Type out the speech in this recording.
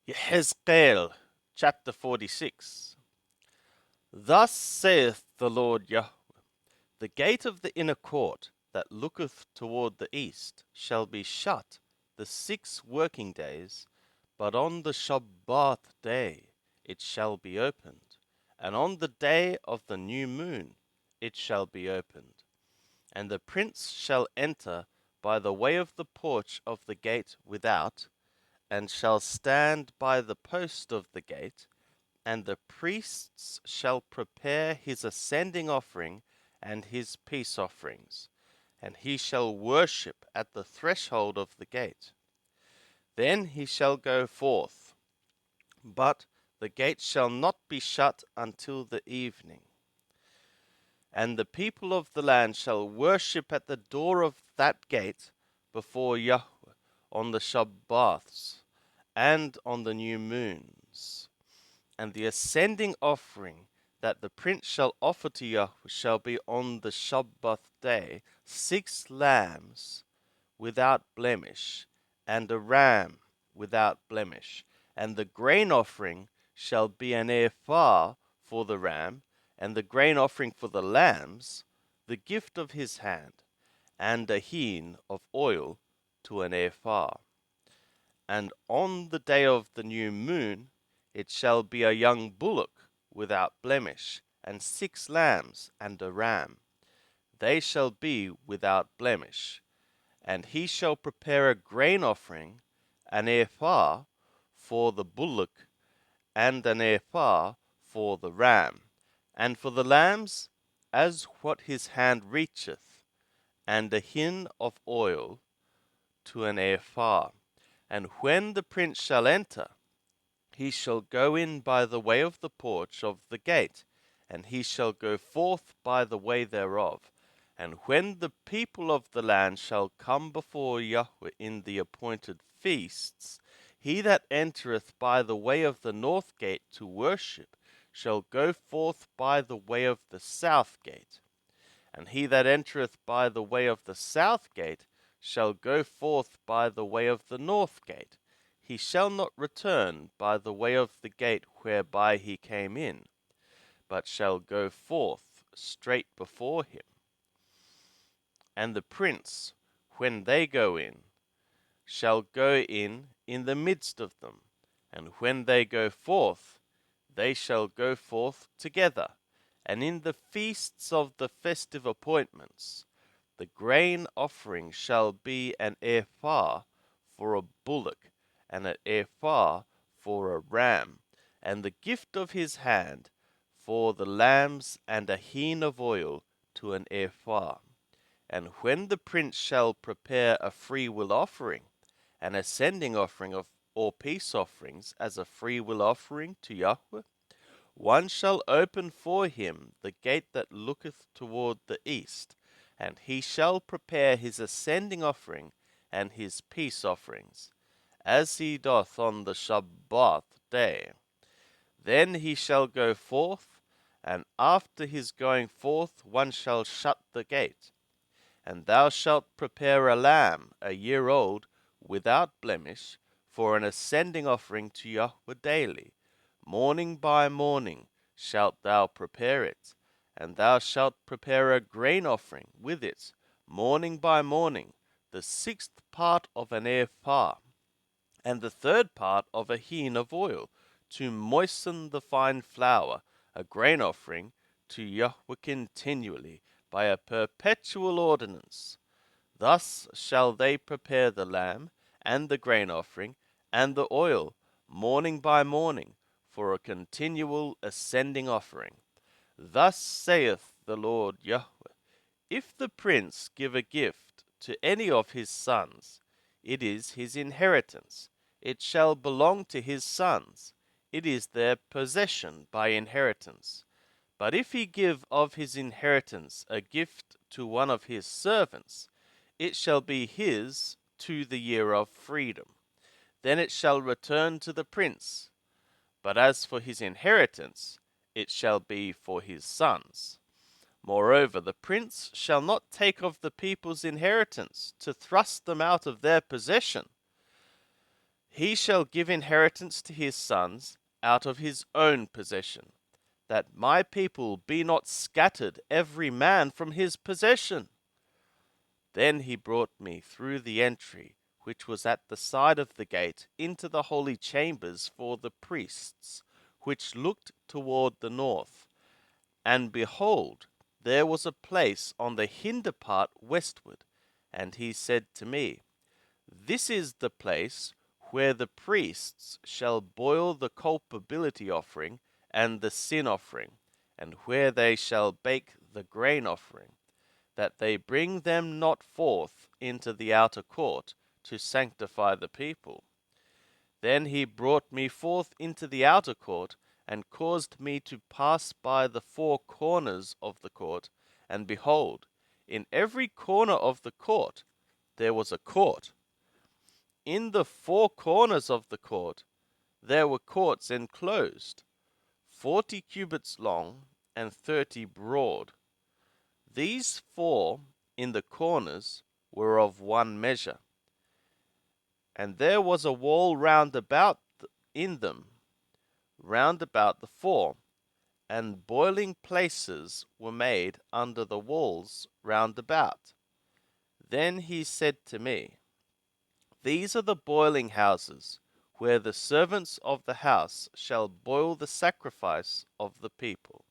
Ezekiel chapter 46. Thus saith the Lord Yahweh, the gate of the inner court that looketh toward the east shall be shut the 6 working days, but on the Shabbath day it shall be opened, and on the day of the new moon it shall be opened. And the prince shall enter by the way of the porch of the gate without, and shall stand by the post of the gate, and the priests shall prepare his ascending offering and his peace offerings, and he shall worship at the threshold of the gate. Then he shall go forth, but the gate shall not be shut until the evening. And the people of the land shall worship at the door of that gate before Yahweh on the Shabbaths and on the new moons. And the ascending offering that the prince shall offer to Yahweh shall be on the Shabbath day 6 lambs without blemish, and a ram without blemish. And the grain offering shall be an ephah for the ram, and the grain offering for the lambs, the gift of his hand, and a hin of oil to an ephah. And on the day of the new moon it shall be a young bullock without blemish, and 6 lambs, and a ram. They shall be without blemish. And he shall prepare a grain offering, an ephah for the bullock, and an ephah for the ram, and for the lambs, as what his hand reacheth, and a hin of oil to an ephah. And when the prince shall enter, he shall go in by the way of the porch of the gate, and he shall go forth by the way thereof. And when the people of the land shall come before Yahweh in the appointed feasts, he that entereth by the way of the north gate to worship shall go forth by the way of the south gate. And he that entereth by the way of the south gate shall go forth by the way of the north gate. He shall not return by the way of the gate whereby he came in, but shall go forth straight before him. And the prince, when they go in, shall go in the midst of them, and when they go forth, they shall go forth together. And in the feasts of the festive appointments, the grain offering shall be an ephah for a bullock, and an ephah for a ram, and the gift of his hand for the lambs, and a hin of oil to an ephah. And when the prince shall prepare a freewill offering, an ascending offering of or peace offerings as a freewill offering to Yahweh, one shall open for him the gate that looketh toward the east, and he shall prepare his ascending offering and his peace offerings, as he doth on the Shabbath day. Then he shall go forth, and after his going forth one shall shut the gate. And thou shalt prepare a lamb 1 year old, without blemish, for an ascending offering to Yahweh daily. Morning by morning shalt thou prepare it, and thou shalt prepare a grain offering with it, morning by morning, the 6th part of an ephah, and the 3rd part of a hin of oil, to moisten the fine flour, a grain offering to Yahweh continually, by a perpetual ordinance. Thus shall they prepare the lamb, and the grain offering, and the oil, morning by morning, for a continual ascending offering. Thus saith the Lord Yahweh, if the prince give a gift to any of his sons, it is his inheritance, it shall belong to his sons, it is their possession by inheritance. But if he give of his inheritance a gift to one of his servants, it shall be his to the year of freedom. Then it shall return to the prince. But as for his inheritance, it shall be for his sons. Moreover, the prince shall not take of the people's inheritance to thrust them out of their possession. He shall give inheritance to his sons out of his own possession, that my people be not scattered every man from his possession. Then he brought me through the entry which was at the side of the gate into the holy chambers for the priests, which looked toward the north. And behold, there was a place on the hinder part westward. And he said to me, This is the place where the priests shall boil the culpability offering and the sin offering, and where they shall bake the grain offering, that they bring them not forth into the outer court to sanctify the people. Then he brought me forth into the outer court, and caused me to pass by the four corners of the court, and behold, in every corner of the court there was a court. In the four corners of the court there were courts enclosed, 40 cubits long and 30 broad. These four in the corners were of one measure, and there was a wall round about in them, round about the four, and boiling places were made under the walls round about. Then he said to me, These are the boiling houses, where the servants of the house shall boil the sacrifice of the people.